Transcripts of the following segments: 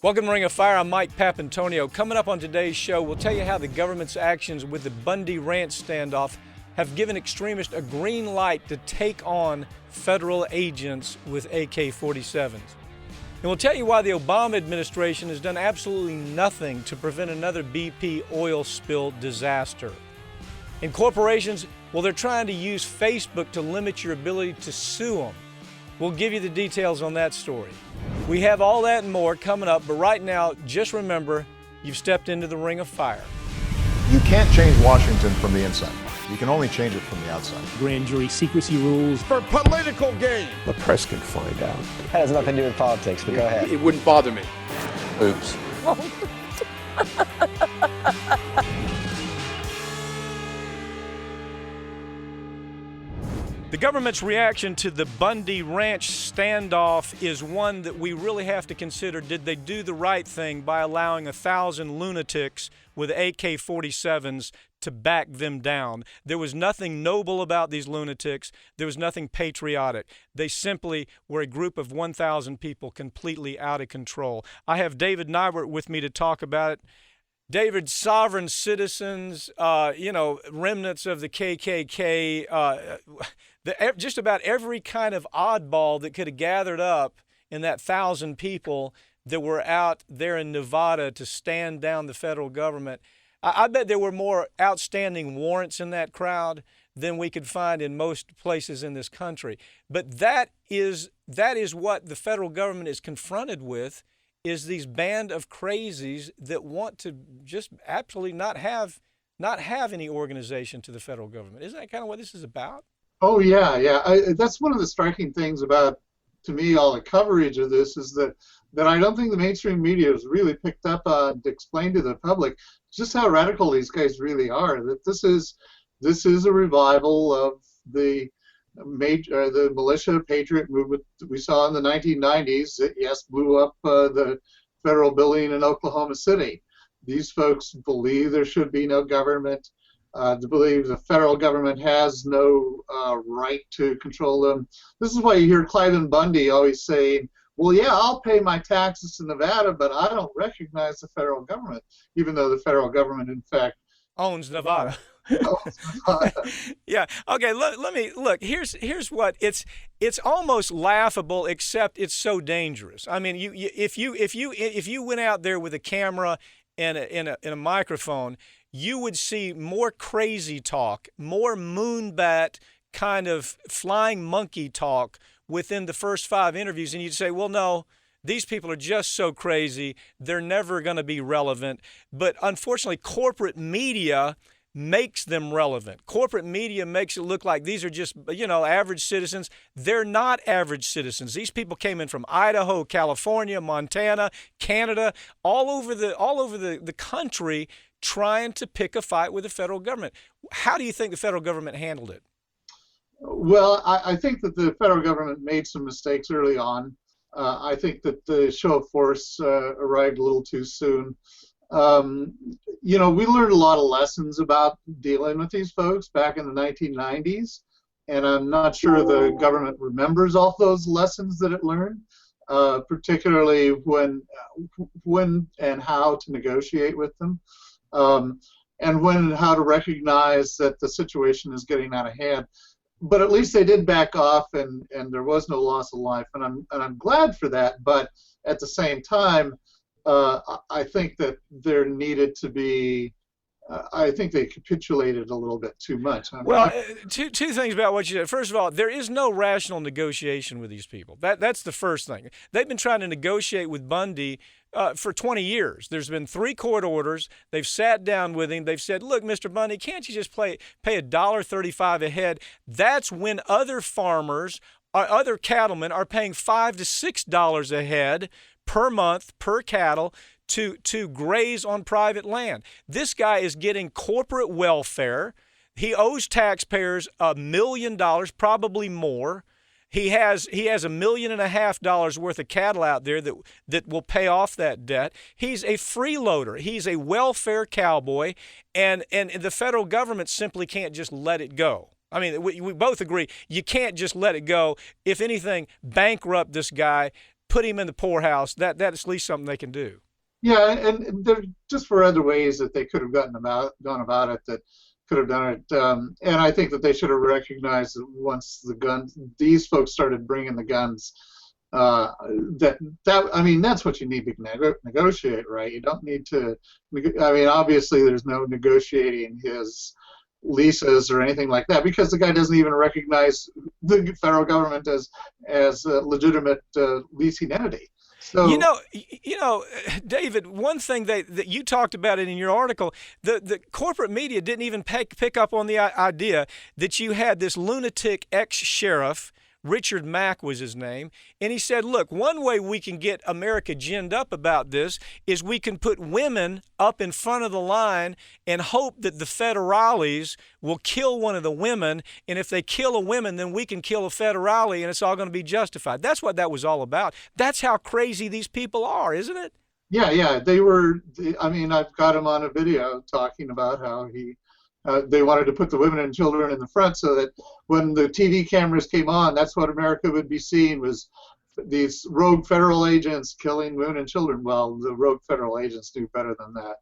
Welcome to Ring of Fire. I'm Mike Papantonio. Coming up on today's show, we'll tell you how the government's actions with the Bundy Ranch standoff have given extremists a green light to take on federal agents with AK-47s. And we'll tell you why the Obama administration has done absolutely nothing to prevent another BP oil spill disaster. And corporations, well, they're trying to use Facebook to limit your ability to sue them. We'll give you the details on that story. We have all that and more coming up, but right now, just remember, you've stepped into the Ring of Fire. You can't change Washington from the inside. You can only change it from the outside. Grand jury secrecy rules. For political gain. The press can find out. That has nothing to do with politics, but go ahead. It wouldn't bother me. Oops. The government's reaction to the Bundy Ranch standoff is one that we really have to consider. Did they do the right thing by allowing 1,000 lunatics with AK-47s to back them down? There was nothing noble about these lunatics. There was nothing patriotic. They simply were a group of 1,000 people completely out of control. I have David Neiwert with me to talk about it. David, sovereign citizens, remnants of the KKK, just about every kind of oddball that could have gathered up in that 1,000 people that were out there in Nevada to stand down the federal government. I bet there were more outstanding warrants in that crowd than we could find in most places in this country. But that is what the federal government is confronted with, is these band of crazies that want to just absolutely not have any organization to the federal government. Isn't that kind of what this is about? Oh, yeah. That's one of the striking things about, to me, all the coverage of this is that I don't think the mainstream media has really picked up on to explain to the public just how radical these guys really are. That this is a revival of the militia patriot movement that we saw in the 1990s that, yes, blew up the federal building in Oklahoma City. These folks believe there should be no government. They believe the federal government has no right to control them. This is why you hear Cliven Bundy always saying, well, yeah, I'll pay my taxes to Nevada, but I don't recognize the federal government, even though the federal government, in fact, owns Nevada. Yeah. Okay. Let me look. Here's what it's almost laughable, except it's so dangerous. I mean, if you went out there with a camera and a microphone, you would see more crazy talk, more moonbat kind of flying monkey talk within the first 5 interviews, and you'd say, well, no. These people are just so crazy, they're never going to be relevant. But unfortunately, corporate media makes them relevant. Corporate media makes it look like these are just, average citizens. They're not average citizens. These people came in from Idaho, California, Montana, Canada, all over the country trying to pick a fight with the federal government. How do you think the federal government handled it? Well, I think that the federal government made some mistakes early on. I think that the show of force arrived a little too soon. We learned a lot of lessons about dealing with these folks back in the 1990s, and I'm not sure the government remembers all those lessons that it learned, particularly when and how to negotiate with them, and when and how to recognize that the situation is getting out of hand. But at least they did back off, and there was no loss of life, and I'm glad for that. But at the same time, I think that there needed to be. I think they capitulated a little bit too much. Two things about what you said. First of all, there is no rational negotiation with these people. That's the first thing. They've been trying to negotiate with Bundy for 20 years. There's been 3 court orders. They've sat down with him. They've said, look, Mr. Bundy, can't you just pay $1.35 a head? That's when other farmers or other cattlemen are paying $5 to $6 a head per month per cattle to graze on private land. This guy is getting corporate welfare. He owes taxpayers $1 million, probably more. He has $1.5 million worth of cattle out there that will pay off that debt. He's a freeloader. He's a welfare cowboy, and the federal government simply can't just let it go. I mean, we both agree you can't just let it go. If anything, bankrupt this guy, put him in the poorhouse. That's at least something they can do. Yeah, and there just were other ways that they could have gone about it that could have done it. And I think that they should have recognized that once these folks started bringing the guns, that's what you need to negotiate, right? You don't need to. Obviously, there's no negotiating his leases or anything like that because the guy doesn't even recognize the federal government as a legitimate leasing entity. So, David, one thing that you talked about it in your article, the corporate media didn't even pick up on the idea that you had this lunatic ex-sheriff, Richard Mack was his name, and he said, look, one way we can get America ginned up about this is we can put women up in front of the line and hope that the federales will kill one of the women, and if they kill a woman, then we can kill a federale, and it's all going to be justified. That's what that was all about. That's how crazy these people are, isn't it? Yeah, they were. I've got him on a video talking about how they wanted to put the women and children in the front so that when the TV cameras came on, that's what America would be seeing was these rogue federal agents killing women and children. Well, the rogue federal agents do better than that.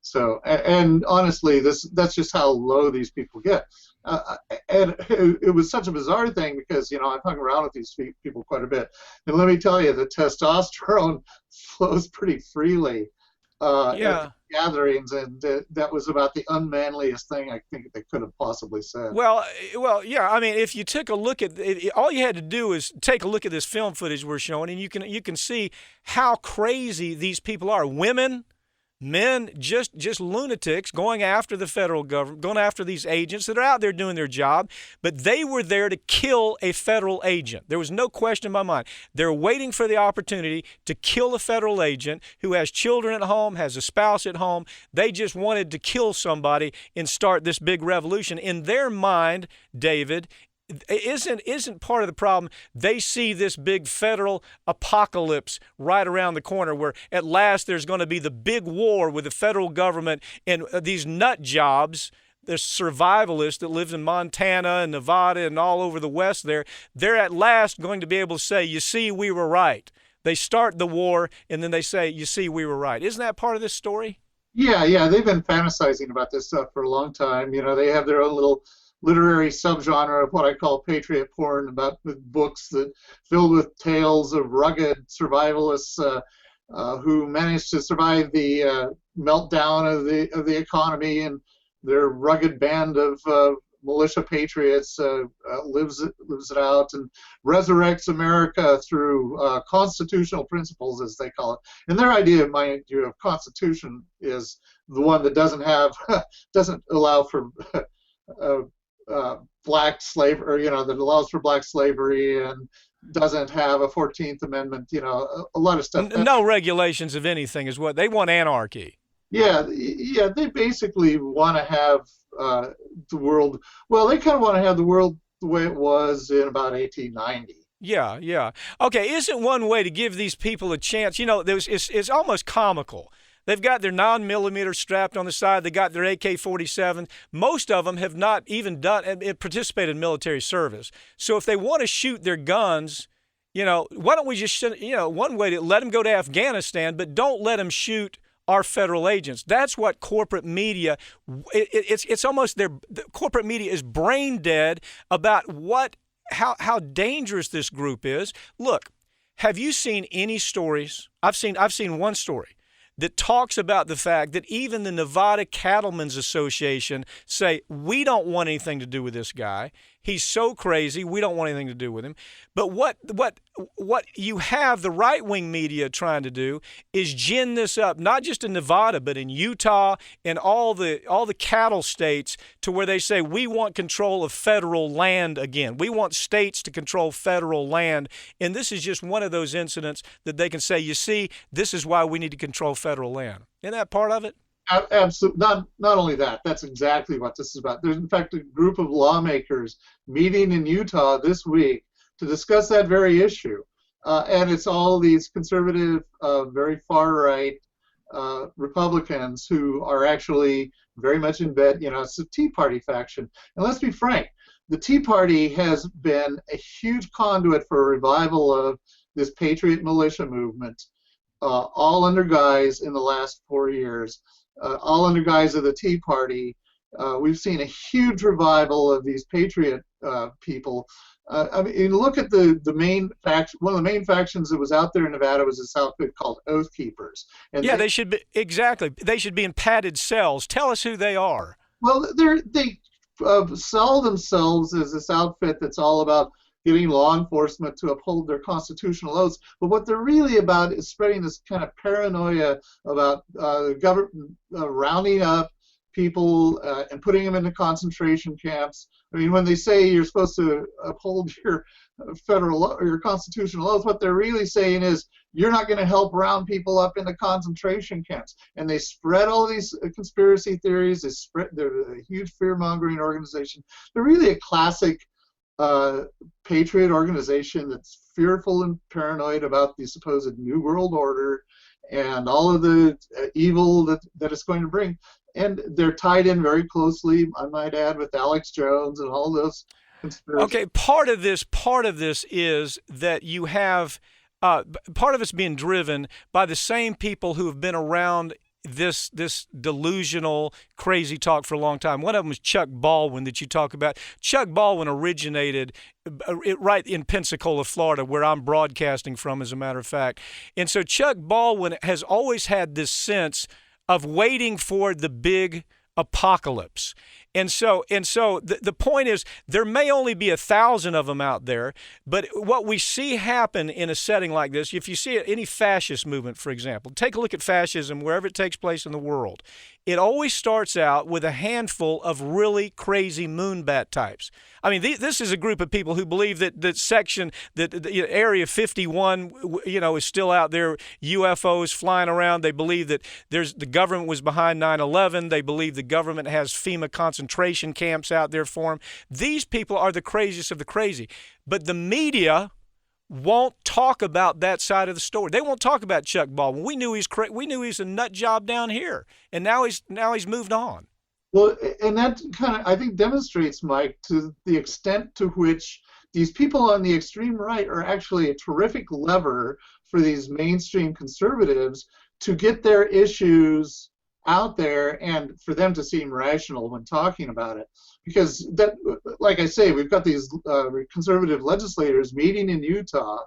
So, and honestly, that's just how low these people get. And it was such a bizarre thing because, I've hung around with these people quite a bit. And let me tell you, the testosterone flows pretty freely. At gatherings, and that was about the unmanliest thing I think they could have possibly said. Well, yeah. If you took a look at all you had to do is take a look at this film footage we're showing, and you can see how crazy these people are. Women, men, just lunatics going after the federal government, going after these agents that are out there doing their job, but they were there to kill a federal agent. There was no question in my mind. They're waiting for the opportunity to kill a federal agent who has children at home, has a spouse at home. They just wanted to kill somebody and start this big revolution. In their mind, David, isn't part of the problem. They see this big federal apocalypse right around the corner where at last there's going to be the big war with the federal government and these nut jobs, the survivalists that live in Montana and Nevada and all over the West there, they're at last going to be able to say, you see, we were right. They start the war and then they say, you see, we were right. Isn't that part of this story? Yeah, they've been fantasizing about this stuff for a long time. They have their own little literary subgenre of what I call patriot porn, about books that filled with tales of rugged survivalists who managed to survive the meltdown of the economy, and their rugged band of militia patriots lives it out and resurrects America through constitutional principles, as they call it. And their idea, mind you, of constitution is the one that doesn't allow for black slavery, that allows for black slavery and doesn't have a 14th Amendment, a lot of stuff. No regulations of anything is what they want. Anarchy. Yeah, they basically want to have the world. Well, they kind of want to have the world the way it was in about 1890. Yeah. Okay, isn't one way to give these people a chance? It's almost comical. They've got their 9mm strapped on the side. They got their AK-47. Most of them have not even participated in military service. So if they want to shoot their guns, why don't we just, one way to let them go to Afghanistan, but don't let them shoot our federal agents. That's what corporate media, it's almost the corporate media is brain dead about how dangerous this group is. Look, have you seen any stories? I've seen one story that talks about the fact that even the Nevada Cattlemen's Association say, we don't want anything to do with this guy. He's so crazy, we don't want anything to do with him. But what you have the right-wing media trying to do is gin this up, not just in Nevada, but in Utah and all the cattle states, to where they say, we want control of federal land again. We want states to control federal land. And this is just one of those incidents that they can say, you see, this is why we need to control federal land. Isn't that part of it? Absolutely. Not only that, that's exactly what this is about. There's, in fact, a group of lawmakers meeting in Utah this week to discuss that very issue. And it's all these conservative, very far-right Republicans who are actually very much in bed. It's the Tea Party faction. And let's be frank, the Tea Party has been a huge conduit for a revival of this Patriot militia movement, all under guise in the last 4 years, all under guise of the Tea Party. We've seen a huge revival of these Patriot people. I mean, look at the main faction. One of the main factions that was out there in Nevada was this outfit called Oath Keepers. And yeah, they should be, exactly. They should be in padded cells. Tell us who they are. Well, they sell themselves as this outfit that's all about getting law enforcement to uphold their constitutional oaths. But what they're really about is spreading this kind of paranoia about the government rounding up people and putting them into concentration camps. I mean, when they say you're supposed to uphold your federal or your constitutional oath, what they're really saying is you're not going to help round people up into concentration camps. And they spread all these conspiracy theories. They're a huge fear-mongering organization. They're really a classic patriot organization that's fearful and paranoid about the supposed New World Order and all of the evil that it's going to bring. And they're tied in very closely, I might add, with Alex Jones and all those conspiracies. Okay, part of this is that you have part of it's being driven by the same people who have been around this delusional, crazy talk for a long time. One of them was Chuck Baldwin that you talk about. Chuck Baldwin originated right in Pensacola, Florida, where I'm broadcasting from, as a matter of fact. And so Chuck Baldwin has always had this sense of waiting for the big apocalypse. And so the point is, there may only be 1,000 of them out there, but what we see happen in a setting like this, if you see any fascist movement, for example, take a look at fascism wherever it takes place in the world. It always starts out with a handful of really crazy moonbat types. I mean, this is a group of people who believe that Area 51, is still out there, UFOs flying around. They believe that the government was behind 9/11. They believe the government has FEMA concentration camps out there for them. These people are the craziest of the crazy. But the media won't talk about that side of the story. They won't talk about Chuck Baldwin. We knew he's a nut job down here, and now he's moved on. Well, and that kind of, I think, demonstrates, Mike, to the extent to which these people on the extreme right are actually a terrific lever for these mainstream conservatives to get their issues out there and for them to seem rational when talking about it. Because that, like I say, we've got these conservative legislators meeting in Utah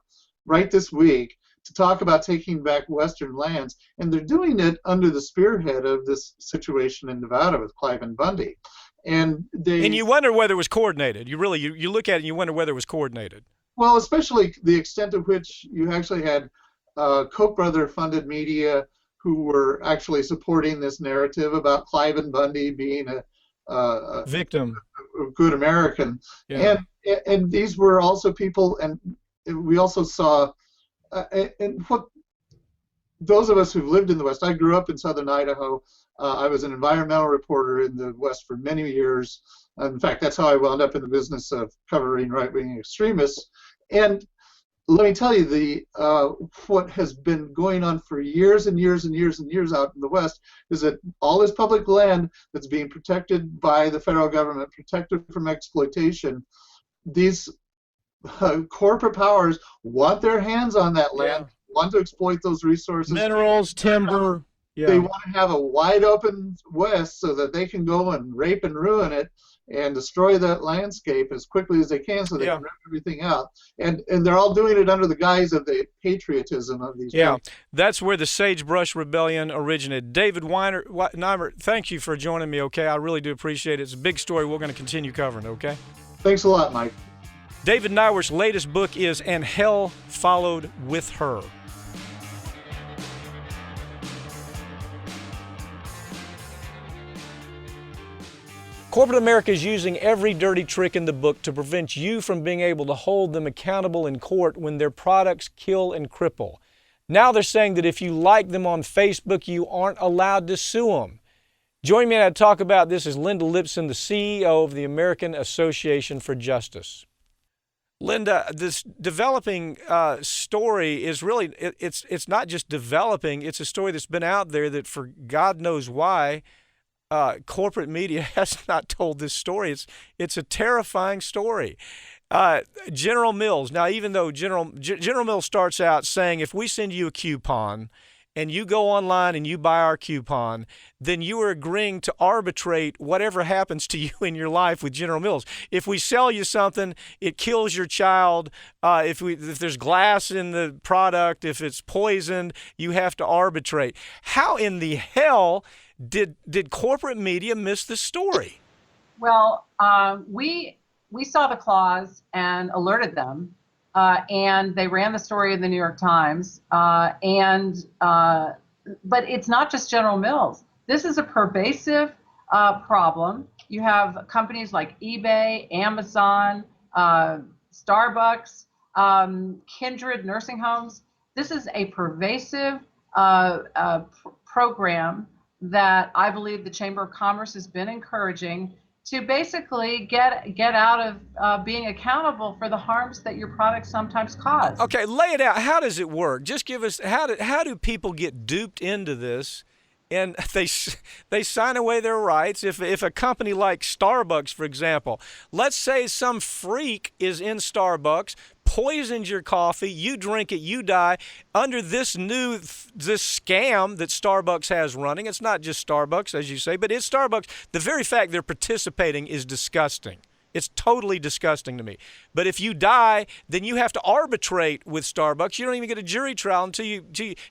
right this week to talk about taking back Western lands, and they're doing it under the spearhead of this situation in Nevada with Clive and Bundy. And you wonder whether it was coordinated. You look at it and you wonder whether it was coordinated. Well, especially the extent to which you actually had Koch brother funded media who were actually supporting this narrative about Clive and Bundy being a victim, a good American. Yeah. And these were also people, and we also saw, and what those of us who've lived in the West, I grew up in southern Idaho. I was an environmental reporter in the West for many years. In fact, that's how I wound up in the business of covering right-wing extremists. And let me tell you, what has been going on for years and years and years and years out in the West is that all this public land that's being protected by the federal government, protected from exploitation, these corporate powers want their hands on that land, want to exploit those resources. Minerals, timber. Yeah. They want to have a wide open West so that they can go and rape and ruin it and destroy that landscape as quickly as they can so they can rip everything out. And they're all doing it under the guise of the patriotism of these people. That's where the Sagebrush Rebellion originated. David Neiwert, thank you for joining me, okay? I really do appreciate it. It's a big story we're going to continue covering, okay? Thanks a lot, Mike. David Neiwert's latest book is And Hell Followed With Her. Corporate America is using every dirty trick in the book to prevent you from being able to hold them accountable in court when their products kill and cripple. Now they're saying that if you like them on Facebook, you aren't allowed to sue them. Joining me to talk about this is Linda Lipson, the CEO of the American Association for Justice. Linda, this developing story is really, it's not just developing, it's a story that's been out there that for God knows why, corporate media has not told this story. It's a terrifying story. General Mills. Now, even though General Mills starts out saying, if we send you a coupon and you go online and you buy our coupon, then you are agreeing to arbitrate whatever happens to you in your life with General Mills. If we sell you something, it kills your child. If there's glass in the product, if it's poisoned, you have to arbitrate. How in the hell did corporate media miss this story? Well, we saw the clause and alerted them, and they ran the story in the New York Times. But it's not just General Mills. This is a pervasive problem. You have companies like eBay, Amazon, Starbucks, Kindred nursing homes. This is a pervasive program that I believe the Chamber of Commerce has been encouraging to basically get out of being accountable for the harms that your products sometimes cause. Okay, lay it out. How does it work? Just give us, how do people get duped into this? And they sign away their rights. If a company like Starbucks, for example, let's say some freak is in Starbucks, poisons your coffee, you drink it, you die, under this scam that Starbucks has running. It's not just Starbucks, as you say, but it's Starbucks. The very fact they're participating is disgusting. It's totally disgusting to me. But if you die, then you have to arbitrate with Starbucks. You don't even get a jury trial until you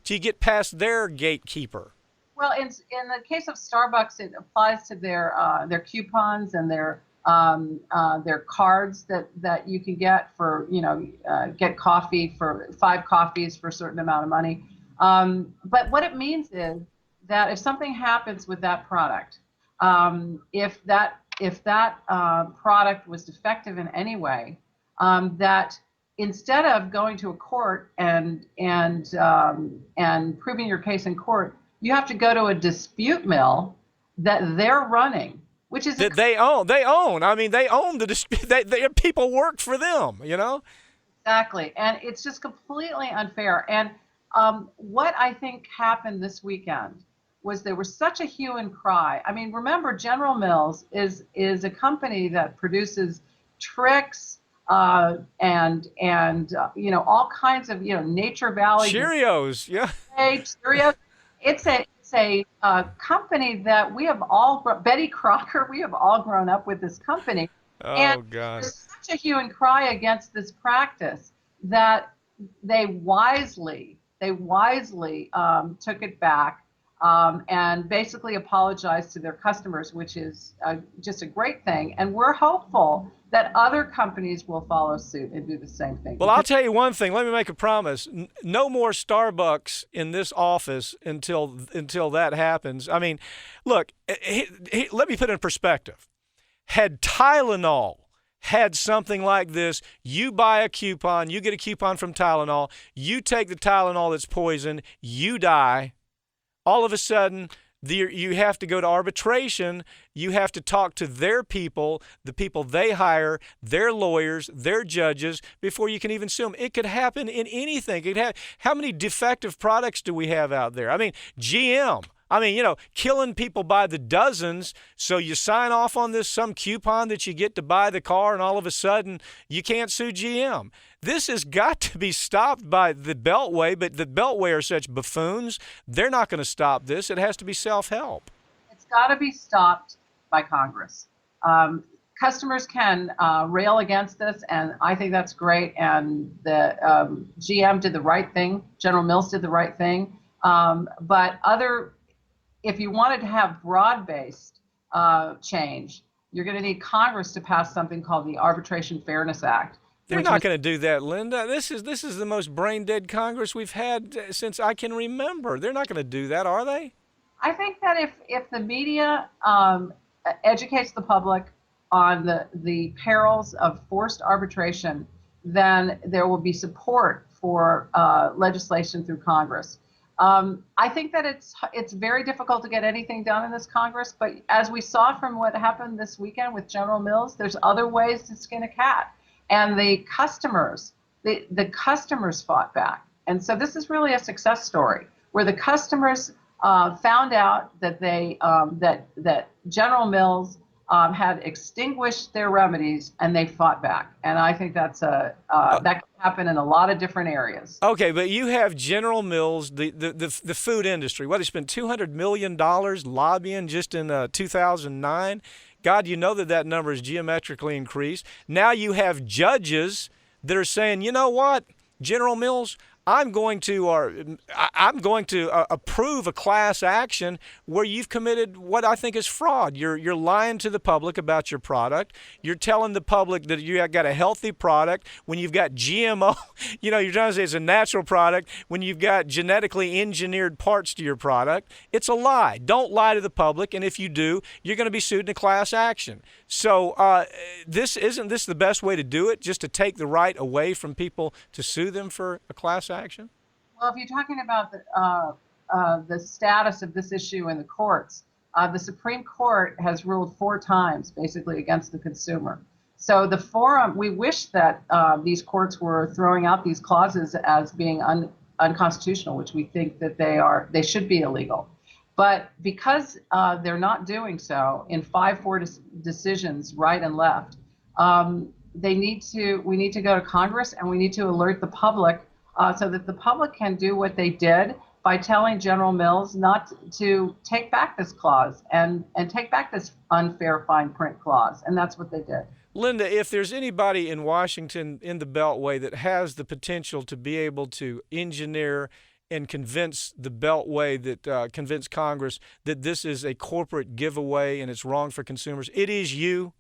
get past their gatekeeper. Well, in the case of Starbucks, it applies to their coupons and their cards that you can get for, get coffee for 5 coffees for a certain amount of money. But what it means is that if something happens with that product, if that product was defective in any way, that instead of going to a court and proving your case in court, you have to go to a dispute mill that they're running, which is that they own. I mean, they own the dispute. Their people work for them. Exactly, and it's just completely unfair. And what I think happened this weekend was there was such a hue and cry. I mean, remember, General Mills is a company that produces tricks and all kinds of Nature Valley Cheerios, yeah. Cheerios. It's a company that we have all Betty Crocker. We have all grown up with this company. Oh, and God. There's such a hue and cry against this practice that they wisely took it back and basically apologized to their customers, which is just a great thing. And we're hopeful that other companies will follow suit and do the same thing. Well, I'll tell you one thing. Let me make a promise. No more Starbucks in this office until that happens. I mean, look, let me put it in perspective. Had Tylenol had something like this, you buy a coupon, you get a coupon from Tylenol, you take the Tylenol that's poison, you die. All of a sudden, you have to go to arbitration. You have to talk to their people, the people they hire, their lawyers, their judges, before you can even sue them. It could happen in anything. How many defective products do we have out there? I mean, GM. I mean, killing people by the dozens. So you sign off on some coupon that you get to buy the car, and all of a sudden you can't sue GM. This has got to be stopped by the Beltway, but the Beltway are such buffoons. They're not going to stop this. It has to be self-help. It's got to be stopped by Congress. Customers can rail against this, and I think that's great. And the GM did the right thing. General Mills did the right thing. But if you wanted to have broad-based change, you're going to need Congress to pass something called the Arbitration Fairness Act. They're not going to do that, Linda. This is the most brain-dead Congress we've had since I can remember. They're not going to do that, are they? I think that if the media educates the public on the perils of forced arbitration, then there will be support for legislation through Congress. I think that it's very difficult to get anything done in this Congress, but as we saw from what happened this weekend with General Mills, there's other ways to skin a cat. And the customers fought back. And so this is really a success story where the customers found out that that General Mills had extinguished their remedies, and they fought back. And I think that can happen in a lot of different areas. Okay, but you have General Mills, the food industry. What, they spent $200 million lobbying just in 2009? God, you know that number is geometrically increased. Now you have judges that are saying, you know what, General Mills, I'm going to approve a class action where you've committed what I think is fraud. You're lying to the public about your product. You're telling the public that you got a healthy product when you've got GMO. You're trying to say it's a natural product when you've got genetically engineered parts to your product. It's a lie. Don't lie to the public, and if you do, you're going to be sued in a class action. So isn't this the best way to do it, just to take the right away from people to sue them for a class action? Well, if you're talking about the status of this issue in the courts, the Supreme Court has ruled 4 times basically against the consumer. So the forum, we wish that these courts were throwing out these clauses as being unconstitutional, which we think that they should be illegal. But because they're not doing so in 5-4 decisions, right and left, we need to go to Congress, and we need to alert the public so that the public can do what they did by telling General Mills not to take back this clause and take back this unfair fine print clause. And that's what they did. Linda, if there's anybody in Washington in the Beltway that has the potential to be able to engineer and convince the Beltway, that convince Congress that this is a corporate giveaway and it's wrong for consumers, it is you.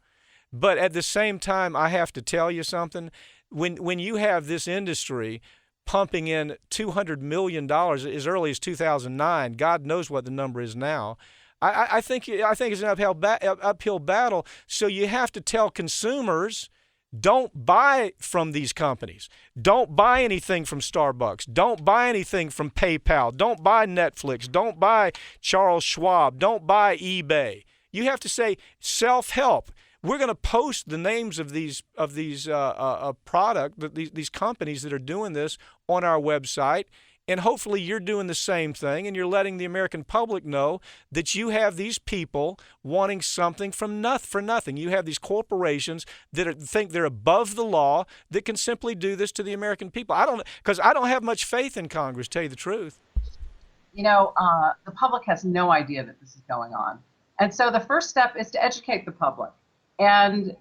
But at the same time, I have to tell you something. When you have this industry pumping in $200 million as early as 2009, God knows what the number is now, I think it's an uphill battle. So you have to tell consumers, don't buy from these companies. Don't buy anything from Starbucks. Don't buy anything from PayPal. Don't buy Netflix. Don't buy Charles Schwab. Don't buy eBay. You have to say self-help. We're going to post the names of these these companies that are doing this on our website. And hopefully you're doing the same thing, and you're letting the American public know that you have these people wanting something for nothing. You have these corporations that think they're above the law that can simply do this to the American people. Because I don't have much faith in Congress, to tell you the truth. The public has no idea that this is going on. And so the first step is to educate the public. And,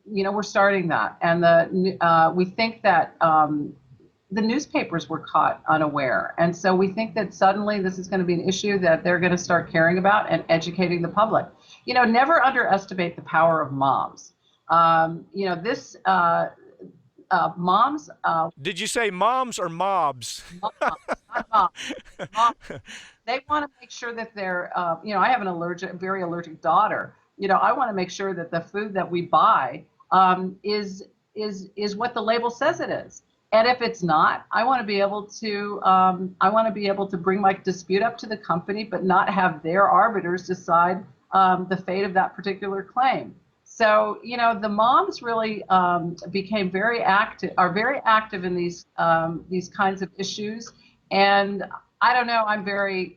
we're starting that. And we think that the newspapers were caught unaware. And so we think that suddenly this is going to be an issue that they're going to start caring about and educating the public. Never underestimate the power of moms. Moms. Did you say moms or mobs? Moms, not moms. Moms. They want to make sure that they're, I have very allergic daughter. I want to make sure that the food that we buy is what the label says it is. And if it's not, I want to be able to bring my dispute up to the company, but not have their arbiters decide the fate of that particular claim. So, the moms really became very active in these kinds of issues. And I don't know. I'm very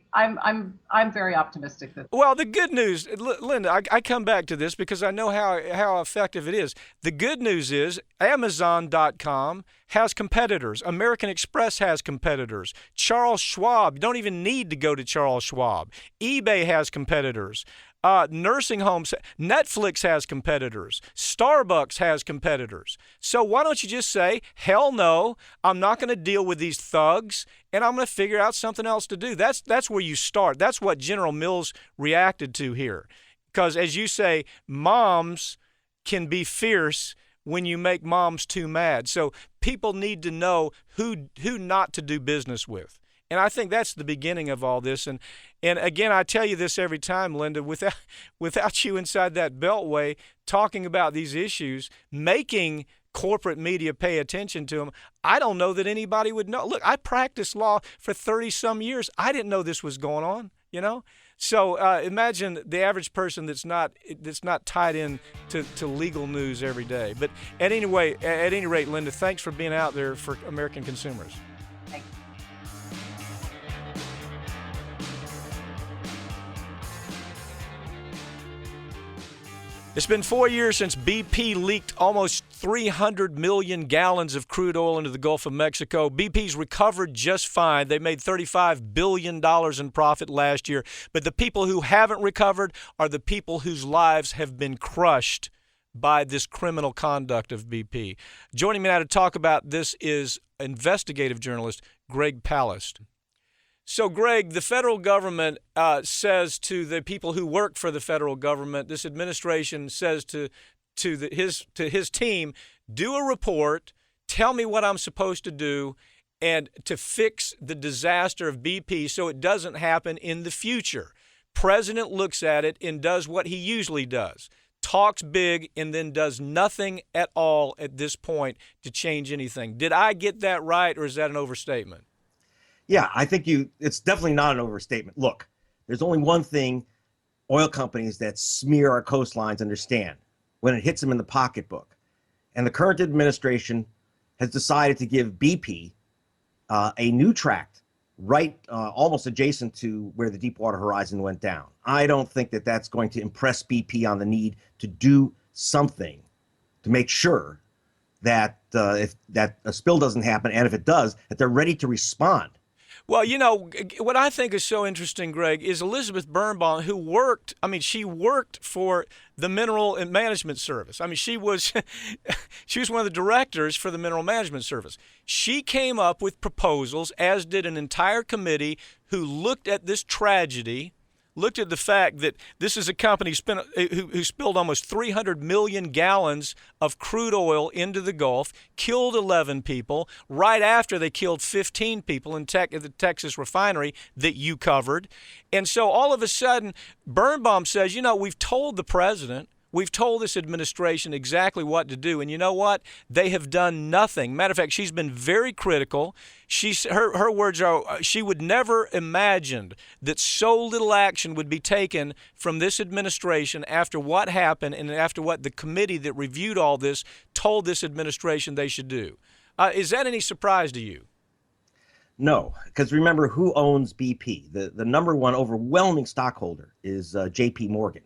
optimistic that. Well, the good news, Linda, I come back to this because I know how effective it is. The good news is Amazon.com has competitors. American Express has competitors. Charles Schwab, you don't even need to go to Charles Schwab. eBay has competitors. Nursing homes, Netflix has competitors. Starbucks has competitors. So why don't you just say, hell no, I'm not going to deal with these thugs, and I'm going to figure out something else to do. That's where you start. That's what General Mills reacted to here. Because as you say, moms can be fierce when you make moms too mad. So people need to know who not to do business with. And I think that's the beginning of all this. And again, I tell you this every time, Linda, without you inside that beltway talking about these issues, making corporate media pay attention to them, I don't know that anybody would know. Look, I practiced law for 30-some years. I didn't know this was going on, So imagine the average person that's not tied in to legal news every day. But at any rate, Linda, thanks for being out there for American consumers. It's been 4 years since BP leaked almost 300 million gallons of crude oil into the Gulf of Mexico. BP's recovered just fine. They made $35 billion in profit last year. But the people who haven't recovered are the people whose lives have been crushed by this criminal conduct of BP. Joining me now to talk about this is investigative journalist Greg Palast. So, Greg, the federal government says to the people who work for the federal government, this administration says to his team, do a report, tell me what I'm supposed to do, and to fix the disaster of BP so it doesn't happen in the future. President looks at it and does what he usually does, talks big, and then does nothing at all at this point to change anything. Did I get that right, or is that an overstatement? Yeah, I think it's definitely not an overstatement. Look, there's only one thing oil companies that smear our coastlines understand: when it hits them in the pocketbook. And the current administration has decided to give BP a new tract right almost adjacent to where the Deepwater Horizon went down. I don't think that that's going to impress BP on the need to do something to make sure that if that a spill doesn't happen, and if it does, that they're ready to respond. Well, you know, what I think is so interesting, Greg, is Elizabeth Birnbaum, who worked for the Mineral and Management Service. I mean, she was one of the directors for the Mineral Management Service. She came up with proposals, as did an entire committee who looked at this tragedy, looked at the fact that this is a company who spilled almost 300 million gallons of crude oil into the Gulf, killed 11 people, right after they killed 15 people in the Texas refinery that you covered. And so all of a sudden, Birnbaum says, you know, we've told the president, we've told this administration exactly what to do, and you know what? They have done nothing. Matter of fact, she's been very critical. Her words are, she would never imagined that so little action would be taken from this administration after what happened and after what the committee that reviewed all this told this administration they should do. Is that any surprise to you? No, because remember who owns BP. The number one overwhelming stockholder is J.P. Morgan.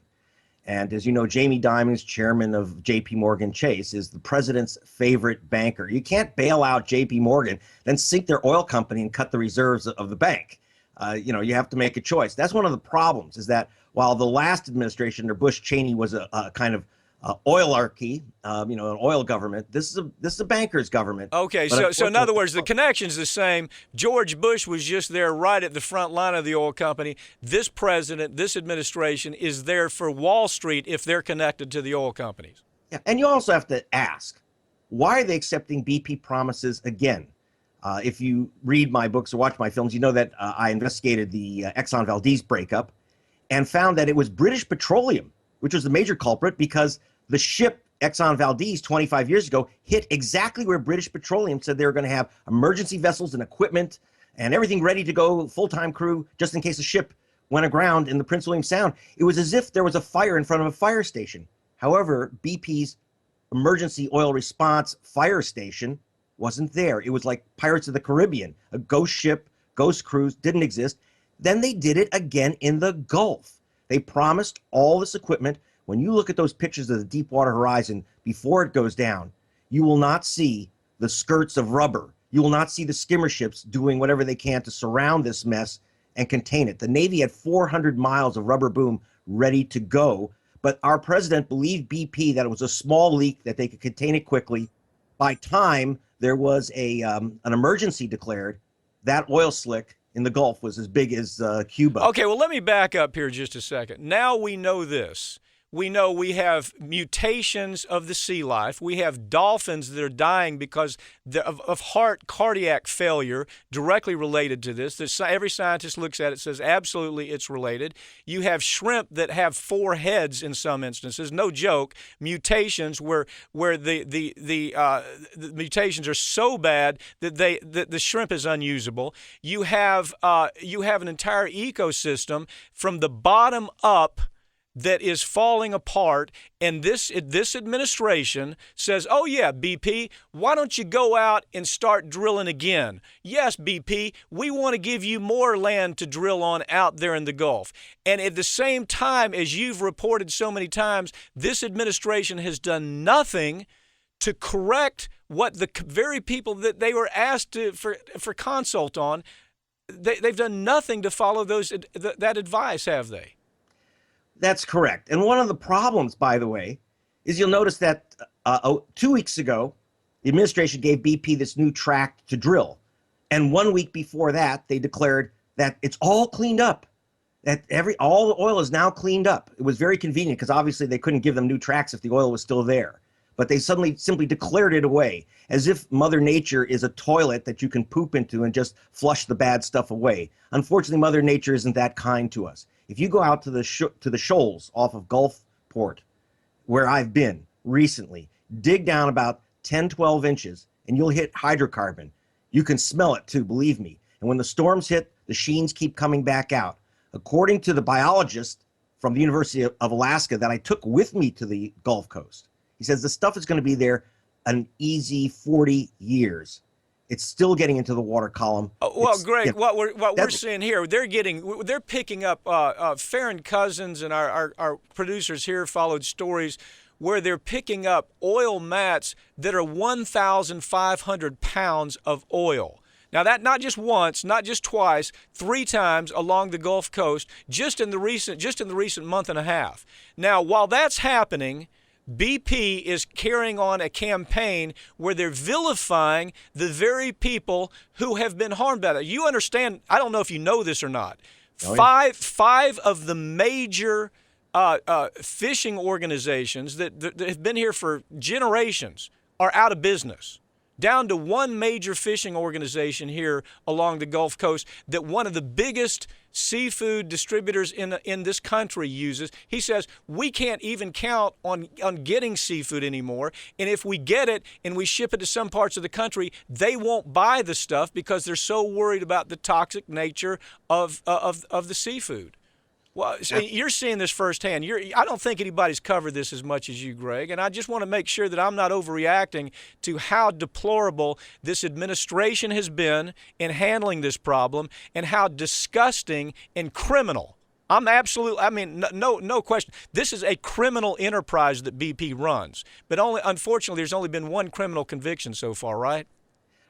And as you know, Jamie Dimon's chairman of J.P. Morgan Chase is the president's favorite banker. You can't bail out J.P. Morgan, then sink their oil company and cut the reserves of the bank. You have to make a choice. That's one of the problems, is that while the last administration under Bush Cheney was a kind of oilarchy, an oil government, this is a banker's government. Okay, so in other words, the connection's the same. George Bush was just there right at the front line of the oil company. This president, this administration is there for Wall Street if they're connected to the oil companies. Yeah, and you also have to ask, why are they accepting BP promises again? If you read my books or watch my films, you know that I investigated the Exxon Valdez breakup and found that it was British Petroleum, which was the major culprit, because the ship Exxon Valdez 25 years ago hit exactly where British Petroleum said they were going to have emergency vessels and equipment and everything ready to go, full-time crew, just in case a ship went aground in the Prince William Sound. It was as if there was a fire in front of a fire station. However, BP's emergency oil response fire station wasn't there. It was like Pirates of the Caribbean, a ghost ship, ghost cruise, didn't exist. Then they did it again in the Gulf. They promised all this equipment. When you look at those pictures of the Deepwater Horizon before it goes down, you will not see the skirts of rubber. You will not see the skimmer ships doing whatever they can to surround this mess and contain it. The Navy had 400 miles of rubber boom ready to go, but our president believed BP that it was a small leak, that they could contain it quickly. By time there was an emergency declared, that oil slick in the Gulf was as big as Cuba. Okay, well, let me back up here just a second. Now we know this. We know we have mutations of the sea life. We have dolphins that are dying because of cardiac failure directly related to this. Every scientist looks at it, says absolutely it's related. You have shrimp that have 4 heads in some instances. No joke. Mutations where the mutations are so bad that the shrimp is unusable. You have an entire ecosystem from the bottom up that is falling apart, and this administration says, oh yeah, BP, why don't you go out and start drilling again? Yes, BP, we want to give you more land to drill on out there in the Gulf. And at the same time, as you've reported so many times, this administration has done nothing to correct what the very people that they were asked for consult on, they've done nothing to follow that advice, have they? That's correct. And one of the problems, by the way, is you'll notice that 2 weeks ago, the administration gave BP this new tract to drill. And 1 week before that, they declared that it's all cleaned up, that all the oil is now cleaned up. It was very convenient because obviously they couldn't give them new tracts if the oil was still there. But they suddenly simply declared it away, as if Mother Nature is a toilet that you can poop into and just flush the bad stuff away. Unfortunately, Mother Nature isn't that kind to us. If you go out to the shoals off of Gulfport, where I've been recently, dig down about 10, 12 inches, and you'll hit hydrocarbon. You can smell it too, believe me. And when the storms hit, the sheens keep coming back out. According to the biologist from the University of Alaska that I took with me to the Gulf Coast, he says the stuff is going to be there an easy 40 years. It's still getting into the water column. Well, Greg, what we're seeing here, they're picking up. Farron Cousins and our producers here followed stories where they're picking up oil mats that are 1,500 pounds of oil. Now, that not just once, not just twice, 3 times along the Gulf Coast, just in the recent month and a half. Now, while that's happening, BP is carrying on a campaign where they're vilifying the very people who have been harmed by that. You understand, I don't know if you know this or not, five of the major fishing organizations that have been here for generations are out of business. Down to one major fishing organization here along the Gulf Coast that one of the biggest seafood distributors in this country uses. He says we can't even count on getting seafood anymore, and if we get it and we ship it to some parts of the country, they won't buy the stuff because they're so worried about the toxic nature of the seafood. Well, so you're seeing this firsthand. I don't think anybody's covered this as much as you, Greg, and I just want to make sure that I'm not overreacting to how deplorable this administration has been in handling this problem and how disgusting and criminal. No question. This is a criminal enterprise that BP runs, but unfortunately, there's only been one criminal conviction so far, right?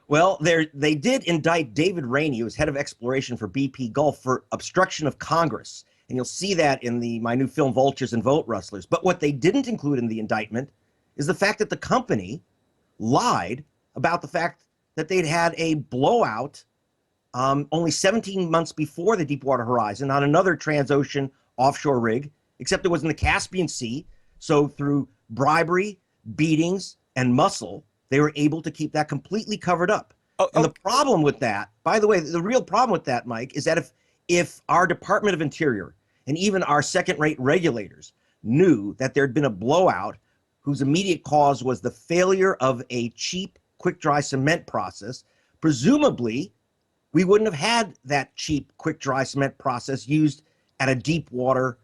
Well, they did indict David Rainey, who was head of exploration for BP Gulf, for obstruction of Congress. And you'll see that in my new film, Vultures and Vote Rustlers. But what they didn't include in the indictment is the fact that the company lied about the fact that they'd had a blowout only 17 months before the Deepwater Horizon on another Transocean offshore rig, except it was in the Caspian Sea. So through bribery, beatings, and muscle, they were able to keep that completely covered up. And the problem with that, by the way, the real problem with that, Mike, is that if our Department of Interior and even our second-rate regulators knew that there'd been a blowout whose immediate cause was the failure of a cheap quick-dry cement process, presumably we wouldn't have had that cheap quick-dry cement process used at a deep water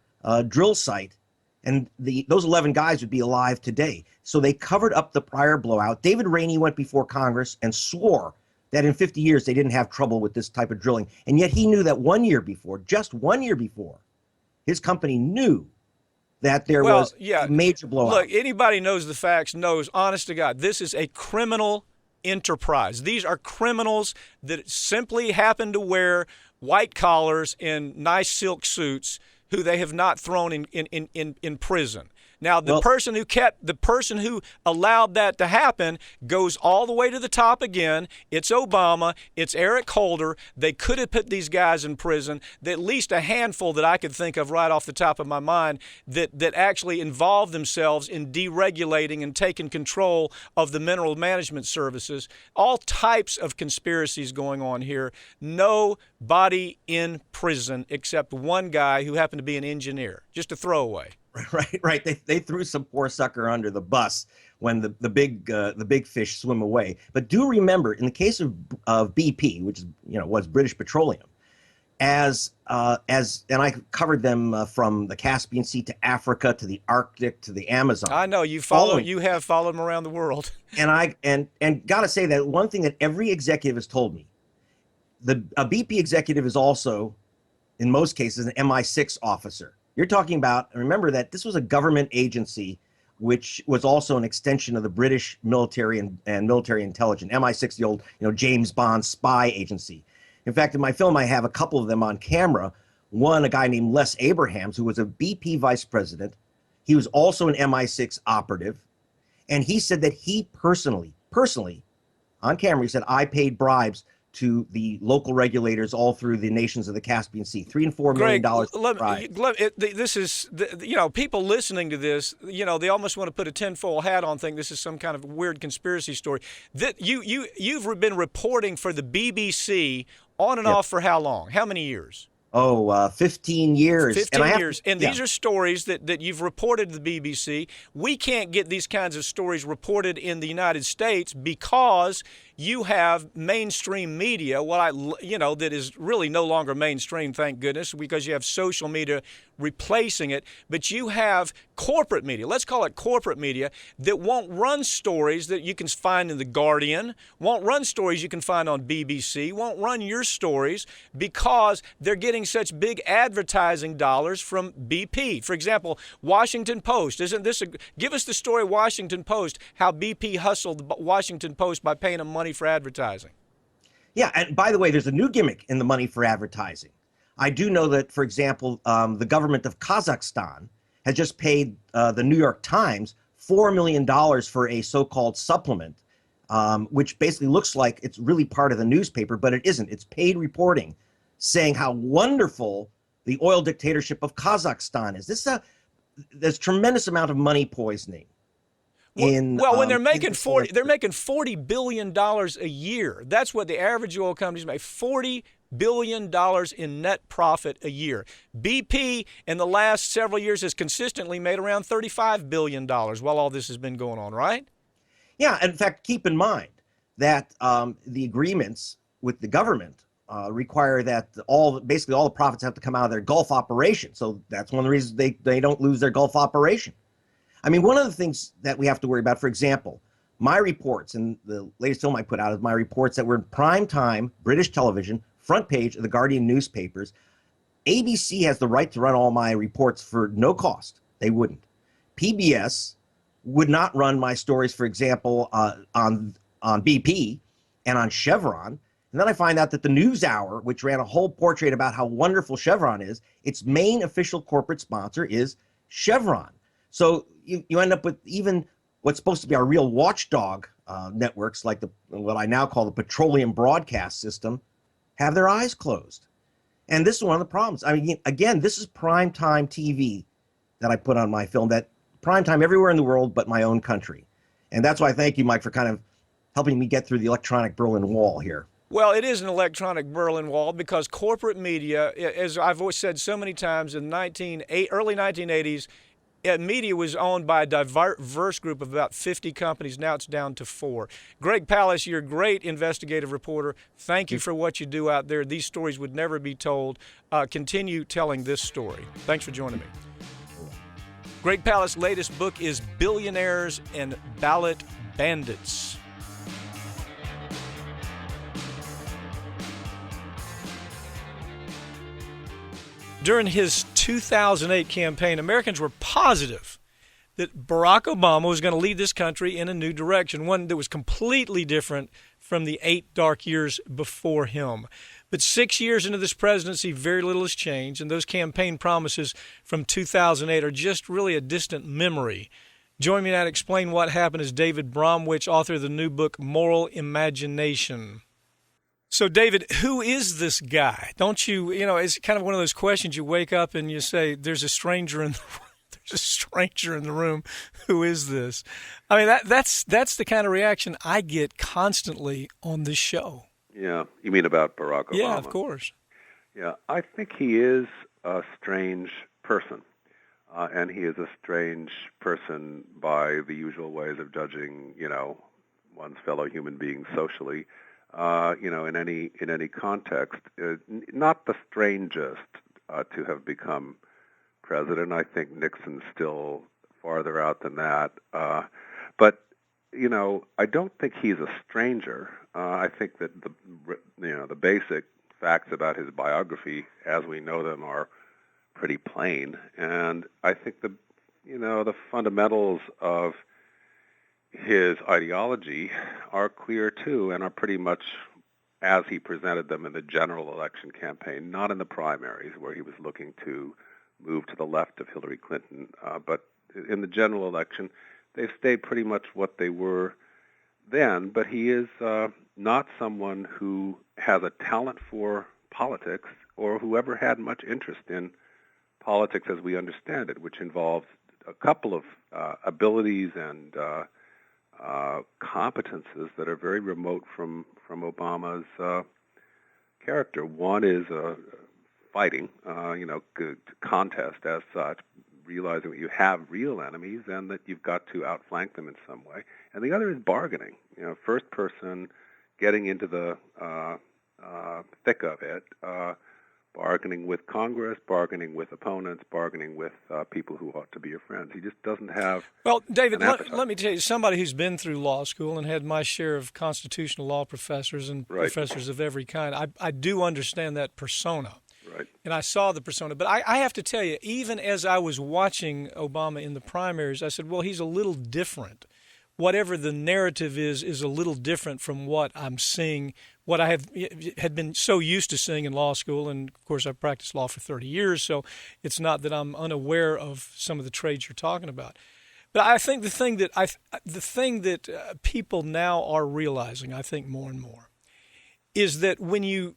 drill site, and those 11 guys would be alive today. So they covered up the prior blowout. David Rainey went before Congress and swore that in 50 years they didn't have trouble with this type of drilling. And yet he knew that 1 year before, just 1 year before, his company knew that there was a major blowout. Look, anybody knows the facts knows, honest to God, this is a criminal enterprise. These are criminals that simply happen to wear white collars and nice silk suits who they have not thrown in prison. Now, the person who allowed that to happen goes all the way to the top again. It's Obama. It's Eric Holder. They could have put these guys in prison. At least a handful that I could think of right off the top of my mind that actually involved themselves in deregulating and taking control of the mineral management services. All types of conspiracies going on here. Nobody in prison except one guy who happened to be an engineer. Just a throwaway. Right. They threw some poor sucker under the bus when the big fish swim away. But do remember, in the case of BP, which is was British Petroleum, and I covered them from the Caspian Sea to Africa to the Arctic to the Amazon. I know you have followed them around the world. And gotta say that one thing that every executive has told me, a BP executive is also, in most cases, an MI6 officer. You're talking about, remember that this was a government agency, which was also an extension of the British military and military intelligence. MI6, the old, James Bond spy agency. In fact, in my film, I have a couple of them on camera. One, a guy named Les Abrahams, who was a BP vice president. He was also an MI6 operative. And he said that he personally, on camera, he said, I paid bribes to the local regulators all through the nations of the Caspian Sea, $3 and $4 million. This is, people listening to this, they almost want to put a tinfoil hat on, think this is some kind of weird conspiracy story. That you've been reporting for the BBC on and off for how long? How many years? 15 years. 15 years. And these are stories that you've reported to the BBC. We can't get these kinds of stories reported in the United States because you have mainstream media, that is really no longer mainstream, thank goodness, because you have social media replacing it. But you have corporate media, let's call it corporate media, that won't run stories that you can find in The Guardian, won't run stories you can find on BBC, won't run your stories because they're getting such big advertising dollars from BP. For example, Washington Post. Give us the story Washington Post, how BP hustled the Washington Post by paying them money for advertising. Yeah, and by the way, there's a new gimmick in the money for advertising. I do know that, for example, the government of Kazakhstan has just paid the New York Times $4 million for a so-called supplement, which basically looks like it's really part of the newspaper, but it isn't. It's paid reporting saying how wonderful the oil dictatorship of Kazakhstan is. There's tremendous amount of money poisoning. When they're making $40 billion a year. That's what the average oil companies make, $40 billion in net profit a year. BP in the last several years has consistently made around $35 billion while all this has been going on, right? Yeah, in fact, keep in mind that the agreements with the government require that basically all the profits have to come out of their Gulf operation. So that's one of the reasons they don't lose their Gulf operation. I mean, one of the things that we have to worry about, for example, my reports, and the latest film I put out is my reports that were in prime time, British television, front page of the Guardian newspapers. ABC has the right to run all my reports for no cost. They wouldn't. PBS would not run my stories, for example, on BP and on Chevron. And then I find out that the NewsHour, which ran a whole portrait about how wonderful Chevron is, its main official corporate sponsor is Chevron. So you end up with even what's supposed to be our real watchdog networks, like what I now call the petroleum broadcast system, have their eyes closed. And this is one of the problems. I mean, again, this is primetime TV that I put on my film, that primetime everywhere in the world but my own country. And that's why I thank you, Mike, for kind of helping me get through the electronic Berlin Wall here. Well, it is an electronic Berlin Wall because corporate media, as I've always said so many times, in the early 1980s, media was owned by a diverse group of about 50 companies. Now it's down to 4. Greg Palast, you're a great investigative reporter. Thank you for what you do out there. These stories would never be told. Continue telling this story. Thanks for joining me. Greg Palast's latest book is Billionaires and Ballot Bandits. During his 2008 campaign, Americans were positive that Barack Obama was going to lead this country in a new direction, one that was completely different from the 8 dark years before him. But 6 years into this presidency, very little has changed, and those campaign promises from 2008 are just really a distant memory. Join me now to explain what happened is David Bromwich, author of the new book, Moral Imagination. So, David, who is this guy? Don't you, it's kind of one of those questions you wake up and you say, there's a stranger in the room. Who is this? I mean, that's the kind of reaction I get constantly on this show. Yeah. You mean about Barack Obama? Yeah, of course. Yeah. I think he is a strange person. And he is a strange person by the usual ways of judging, one's fellow human beings socially. in any context. Not the strangest to have become president. I think Nixon's still farther out than that. But I don't think he's a stranger. I think that the basic facts about his biography, as we know them, are pretty plain. And I think the fundamentals of his ideology are clear too, and are pretty much as he presented them in the general election campaign, not in the primaries where he was looking to move to the left of Hillary Clinton, but in the general election, they've stayed pretty much what they were then. But he is not someone who has a talent for politics or who ever had much interest in politics as we understand it, which involves a couple of abilities and competences that are very remote from Obama's character. One is fighting, contest as such, realizing that you have real enemies and that you've got to outflank them in some way. And the other is bargaining. First person getting into the thick of it, bargaining with Congress, bargaining with opponents, bargaining with people who ought to be your friends. He just doesn't have. Well, David, let me tell you, somebody who's been through law school and had my share of constitutional law professors and professors of every kind, I do understand that persona. Right. And I saw the persona. But I have to tell you, even as I was watching Obama in the primaries, I said, well, he's a little different. Whatever the narrative is a little different from what I'm seeing, what I had been so used to seeing in law school. And, of course, I've practiced law for 30 years, so it's not that I'm unaware of some of the trades you're talking about. But I think the thing that people now are realizing, I think more and more, is that when you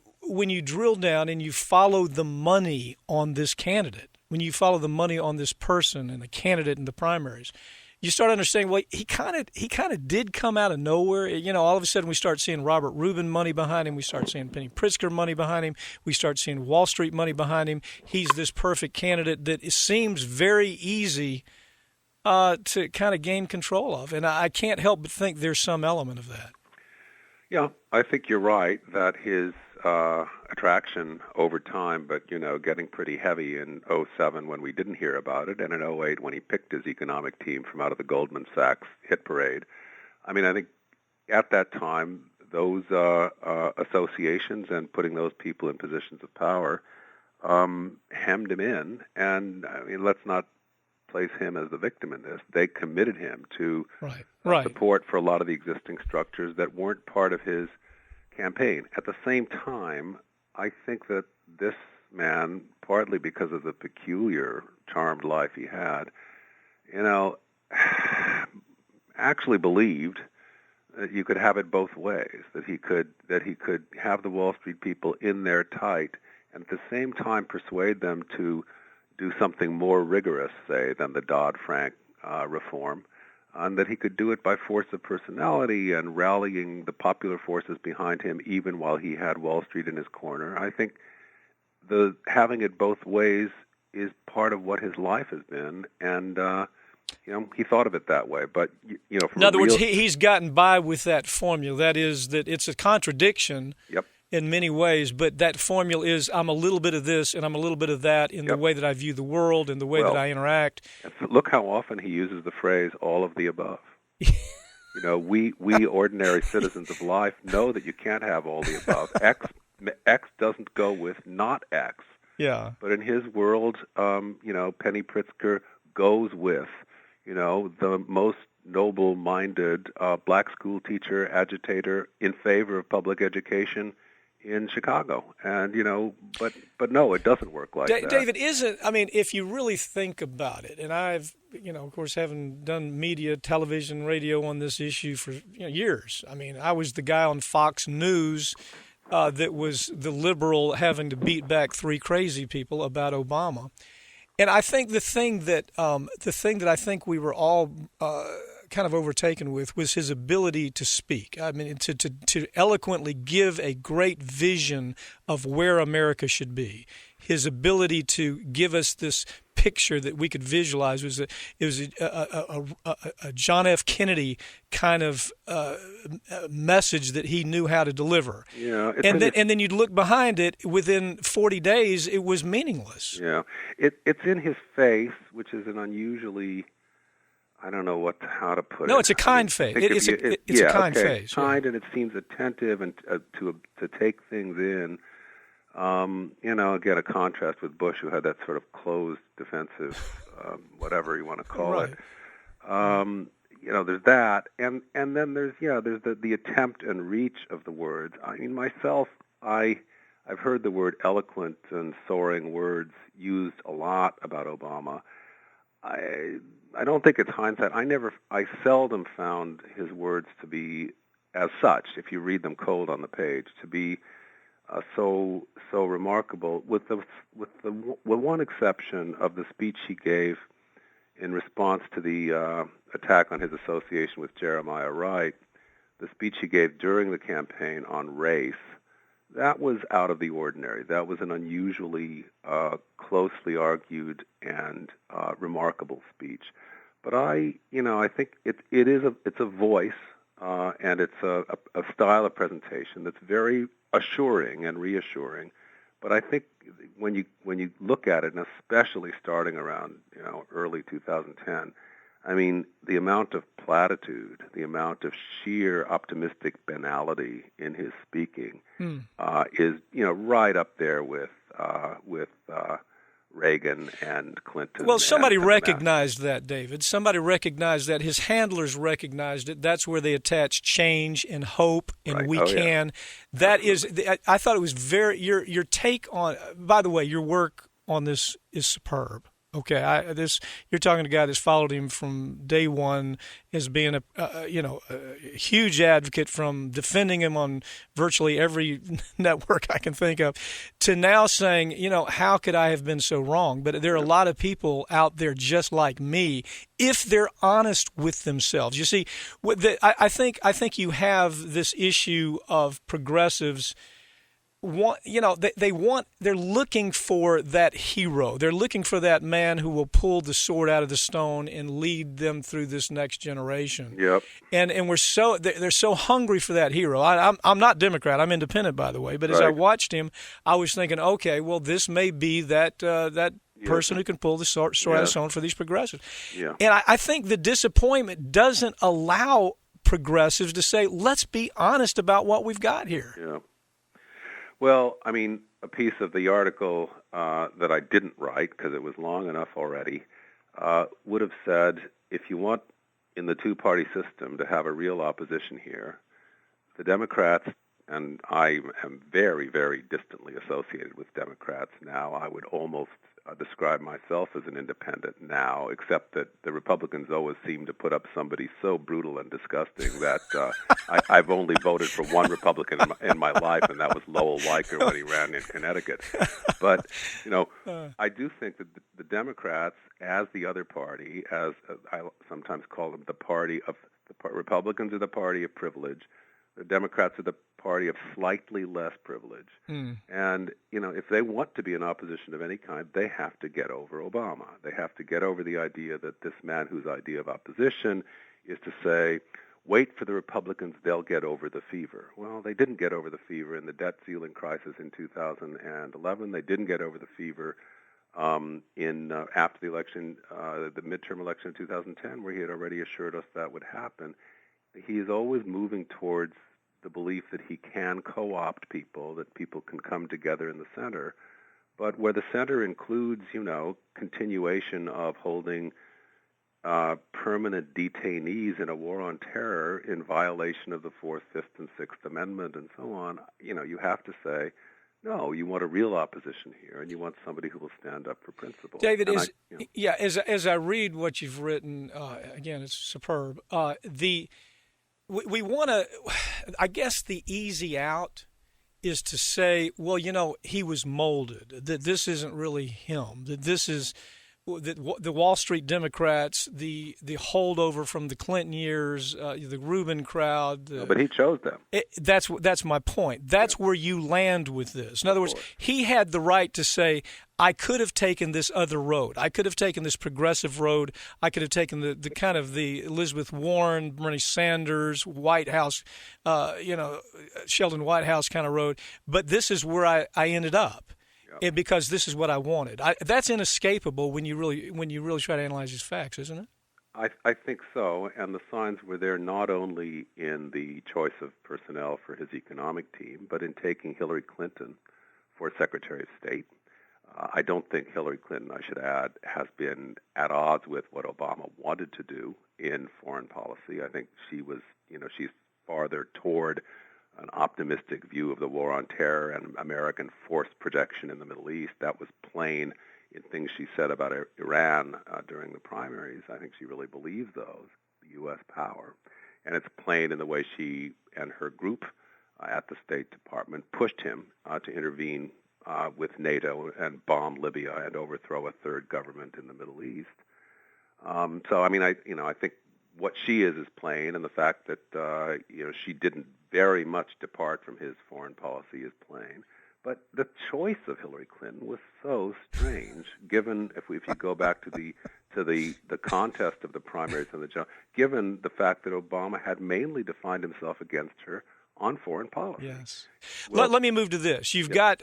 drill down and you follow the money on this candidate, when you follow the money on this person and the candidate in the primaries, you start understanding, well, he kind of did come out of nowhere. All of a sudden we start seeing Robert Rubin money behind him. We start seeing Penny Pritzker money behind him. We start seeing Wall Street money behind him. He's this perfect candidate that it seems very easy to kind of gain control of. And I can't help but think there's some element of that. Yeah, I think you're right that his attraction over time, but, getting pretty heavy in 2007 when we didn't hear about it, and in 2008 when he picked his economic team from out of the Goldman Sachs hit parade. I mean, I think at that time, those associations and putting those people in positions of power hemmed him in. And, I mean, let's not place him as the victim in this. They committed him to support for a lot of the existing structures that weren't part of his campaign. At the same time, I think that this man, partly because of the peculiar charmed life he had, actually believed that you could have it both ways, that he could have the Wall Street people in there tight and at the same time persuade them to do something more rigorous, say, than the Dodd-Frank reform, and that he could do it by force of personality and rallying the popular forces behind him even while he had Wall Street in his corner. I think the having it both ways is part of what his life has been, and he thought of it that way. But in other words, he's gotten by with that formula. That is, that it's a contradiction. Yep. In many ways, but that formula is I'm a little bit of this and I'm a little bit of that in the way that I view the world and the way that I interact. Look how often he uses the phrase all of the above. We ordinary citizens of life know that you can't have all the above. X doesn't go with not X. Yeah. But in his world, Penny Pritzker goes with, the most noble-minded black school teacher, agitator in favor of public education in Chicago. And, but no, it doesn't work like that. David, if you really think about it, and I've, of course, having done media, television, radio on this issue for years. I mean, I was the guy on Fox News that was the liberal having to beat back three crazy people about Obama. And I think the thing that I think we were all kind of overtaken with was his ability to speak. I mean, to eloquently give a great vision of where America should be. His ability to give us this picture that we could visualize was a John F. Kennedy kind of message that he knew how to deliver. Yeah, and then you'd look behind it. Within 40 days, it was meaningless. Yeah, it's in his face, which is an unusually, I don't know how to put it. No, it's a kind face. It's a kind face. Kind, and it seems attentive and to take things in. Again, a contrast with Bush, who had that sort of closed, defensive, whatever you want to call it. There's that, and then there's the attempt and reach of the words. I mean, myself, I've heard the word eloquent and soaring words used a lot about Obama. I don't think it's hindsight. I seldom found his words to be as such, if you read them cold on the page, to be so remarkable, with one exception of the speech he gave in response to the attack on his association with Jeremiah Wright, the speech he gave during the campaign on race. That was out of the ordinary. That was an unusually closely argued and remarkable speech. But I think it's a voice and it's a style of presentation that's very assuring and reassuring. But I think when you look at it, and especially starting around early 2010, I mean, the amount of platitude, the amount of sheer optimistic banality in his speaking is right up there with Reagan and Clinton. Well, somebody recognized that, David. Somebody recognized that. His handlers recognized it. That's where they attach change and hope and right. we can. Yeah. That is, I thought it was very, your take on, by the way, your work on this is superb. Okay, you're talking to a guy that's followed him from day one as being a huge advocate, from defending him on virtually every network I can think of, to now saying, how could I have been so wrong? But there are a lot of people out there just like me, if they're honest with themselves. You see, I think you have this issue of progressives. They're looking for that hero. They're looking for that man who will pull the sword out of the stone and lead them through this next generation. Yep. And they're so hungry for that hero. I'm not Democrat. I'm independent, by the way. But as I watched him, I was thinking, okay, well, this may be that person who can pull the sword out of the stone for these progressives. Yeah. And I think the disappointment doesn't allow progressives to say, let's be honest about what we've got here. Yeah. Well, I mean, a piece of the article that I didn't write because it was long enough already would have said, if you want in the two-party system to have a real opposition here, the Democrats, and I am very, very distantly associated with Democrats now. I would almost describe myself as an independent now, except that the Republicans always seem to put up somebody so brutal and disgusting that I've only voted for one Republican in my life, and that was Lowell Weicker when he ran in Connecticut. But, I do think that the Democrats, as the other party, as I sometimes call them, the party of Republicans are the party of privilege. The Democrats are the party of slightly less privilege. And, if they want to be an opposition of any kind, they have to get over Obama. They have to get over the idea that this man whose idea of opposition is to say, wait for the Republicans, they'll get over the fever. Well, they didn't get over the fever in the debt ceiling crisis in 2011. They didn't get over the fever after the election, the midterm election in 2010, where he had already assured us that would happen. He is always moving towards the belief that he can co-opt people, that people can come together in the center. But where the center includes, continuation of holding permanent detainees in a war on terror in violation of the 4th, 5th, and 6th Amendment and so on, you have to say, no, you want a real opposition here, and you want somebody who will stand up for principle. David, as I read what you've written, again, it's superb. We want to, I guess the easy out is to say, well, he was molded, that this isn't really him, that this is the Wall Street Democrats, the holdover from the Clinton years, the Rubin crowd. No, but he chose them. That's my point. That's where you land with this. In other words, he had the right to say, I could have taken this other road. I could have taken this progressive road. I could have taken the kind of the Elizabeth Warren, Bernie Sanders, White House, Sheldon Whitehouse kind of road. But this is where I ended up. Because this is what I wanted. That's inescapable when you really try to analyze these facts, isn't it? I think so, and the signs were there not only in the choice of personnel for his economic team, but in taking Hillary Clinton for Secretary of State. I don't think Hillary Clinton, I should add, has been at odds with what Obama wanted to do in foreign policy. I think she was, she's farther toward an optimistic view of the war on terror and American force projection in the Middle East. That was plain in things she said about Iran during the primaries. I think she really believes those, the U.S. power. And it's plain in the way she and her group at the State Department pushed him to intervene with NATO and bomb Libya and overthrow a third government in the Middle East. I think what she is plain, and the fact that she didn't very much depart from his foreign policy is plain. But the choice of Hillary Clinton was so strange, given if you go back to the contest of the primaries and given the fact that Obama had mainly defined himself against her on foreign policy. Yes. Let me move to this. You've got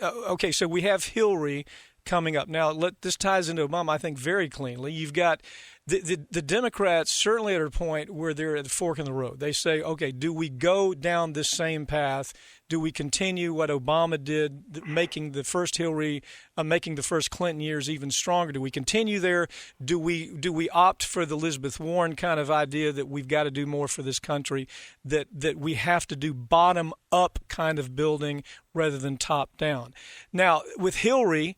so we have Hillary coming up. Now, this ties into Obama, I think, very cleanly. You've got the Democrats certainly at a point where they're at the fork in the road. They say, okay, do we go down this same path? Do we continue what Obama did, making the first Hillary, making the first Clinton years even stronger? Do we continue there? Do we opt for the Elizabeth Warren kind of idea that we've got to do more for this country, that we have to do bottom-up kind of building rather than top-down? Now, with Hillary,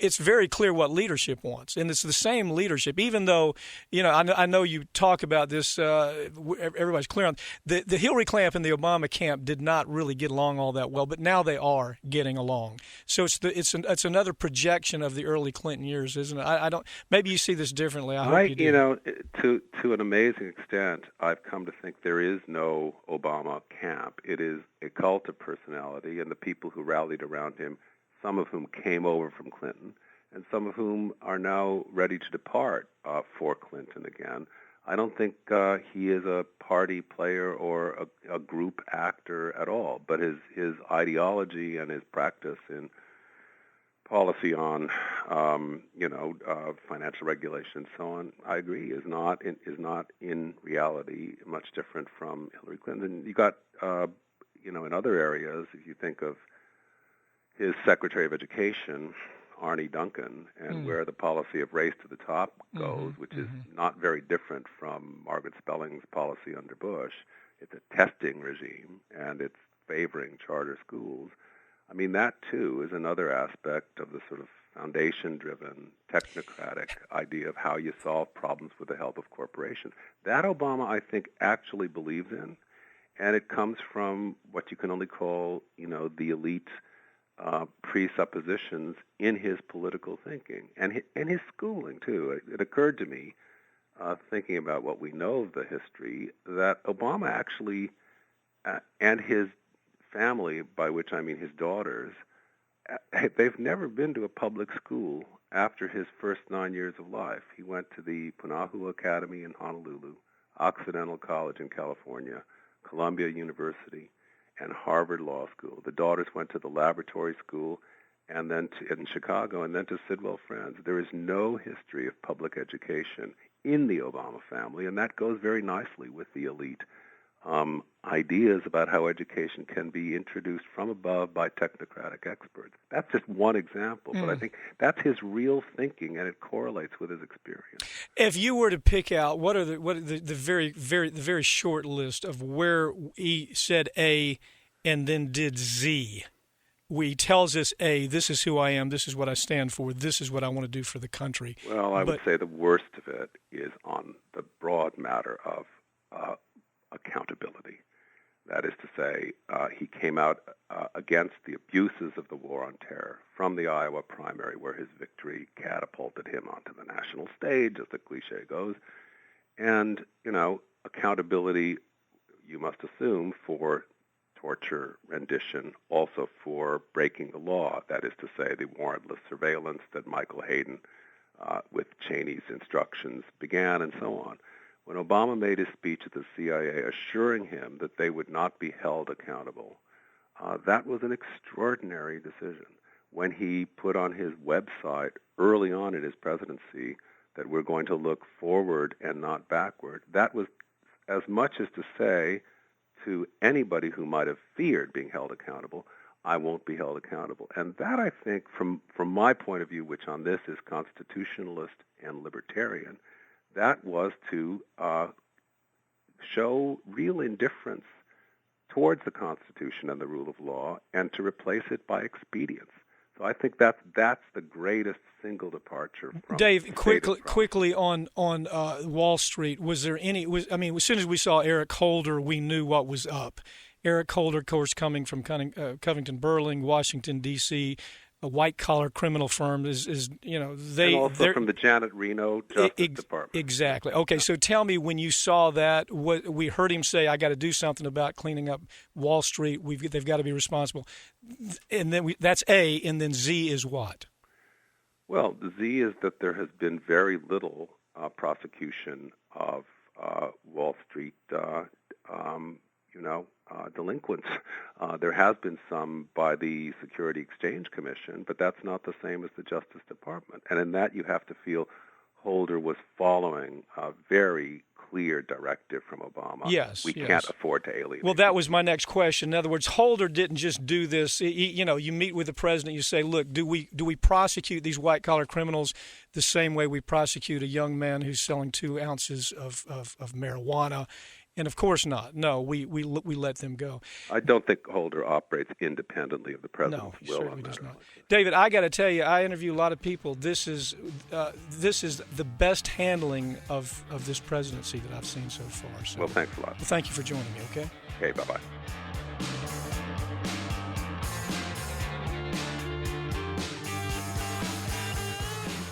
it's very clear what leadership wants, and it's the same leadership. Even though, I know you talk about this, everybody's clear on the Hillary camp and the Obama camp did not really get along all that well, but now they are getting along. So it's another projection of the early Clinton years, isn't it? I don't. Maybe you see this differently. I hope you do. To an amazing extent, I've come to think there is no Obama camp. It is a cult of personality, and the people who rallied around him, some of whom came over from Clinton, and some of whom are now ready to depart for Clinton again. I don't think he is a party player or a group actor at all, but his ideology and his practice in policy on financial regulation and so on, I agree, is not in reality much different from Hillary Clinton. You got in other areas, if you think of his Secretary of Education, Arne Duncan, and where the policy of race to the top goes, which is not very different from Margaret Spelling's policy under Bush. It's a testing regime, and it's favoring charter schools. I mean, that, too, is another aspect of the sort of foundation-driven, technocratic idea of how you solve problems with the help of corporations. That Obama, I think, actually believes in, and it comes from what you can only call, the elite presuppositions in his political thinking and his schooling, too. It occurred to me, thinking about what we know of the history, that Obama actually, and his family, by which I mean his daughters, they've never been to a public school after his first 9 years of life. He went to the Punahou Academy in Honolulu, Occidental College in California, Columbia University, and Harvard Law School. The daughters went to the laboratory school and then in Chicago and then to Sidwell Friends. There is no history of public education in the Obama family, and that goes very nicely with the elite ideas about how education can be introduced from above by technocratic experts. That's just one example, but I think that's his real thinking, and it correlates with his experience. If you were to pick out what are the very short list of where he said A and then did Z, where he tells us A, this is who I am, this is what I stand for, this is what I want to do for the country. Well, I would say the worst of it is on the broad matter of accountability. That is to say, he came out against the abuses of the war on terror from the Iowa primary, where his victory catapulted him onto the national stage, as the cliche goes. And, accountability, you must assume, for torture, rendition, also for breaking the law. That is to say, the warrantless surveillance that Michael Hayden, with Cheney's instructions, began, and so on. When Obama made his speech at the CIA assuring him that they would not be held accountable, that was an extraordinary decision. When he put on his website early on in his presidency that we're going to look forward and not backward, that was as much as to say to anybody who might have feared being held accountable, I won't be held accountable. And that, I think, from my point of view, which on this is constitutionalist and libertarian, that was to show real indifference towards the Constitution and the rule of law, and to replace it by expedience. So I think that's the greatest single departure from Dave, quickly on Wall Street, was there any? As soon as we saw Eric Holder, we knew what was up. Eric Holder, of course, coming from Covington Burling, Washington D.C., a white-collar criminal firm is and also from the Janet Reno Justice Department. Exactly. Okay, so tell me, when you saw that, we heard him say, "I got to do something about cleaning up Wall Street. They've got to be responsible," and then that's A, and then Z is what? Well, the Z is that there has been very little prosecution of Wall Street, delinquents. There has been some by the Security Exchange Commission, but that's not the same as the Justice Department. And in that, you have to feel Holder was following a very clear directive from Obama. Yes, we can't afford to alienate. Well, that was my next question. In other words, Holder didn't just do this. You meet with the president, you say, "Look, do we prosecute these white-collar criminals the same way we prosecute a young man who's selling 2 ounces of marijuana?" And of course not. No, we let them go. I don't think Holder operates independently of the president's will. No, he certainly does not. David, I got to tell you, I interview a lot of people. This is the best handling of this presidency that I've seen so far. So, well, thanks a lot. Well, thank you for joining me. Okay. Okay. Bye-bye.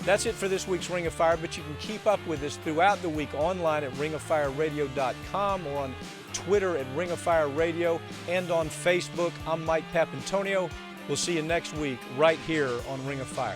That's it for this week's Ring of Fire, but you can keep up with us throughout the week online at ringofireradio.com or on Twitter at Ring of Fire Radio and on Facebook. I'm Mike Papantonio. We'll see you next week right here on Ring of Fire.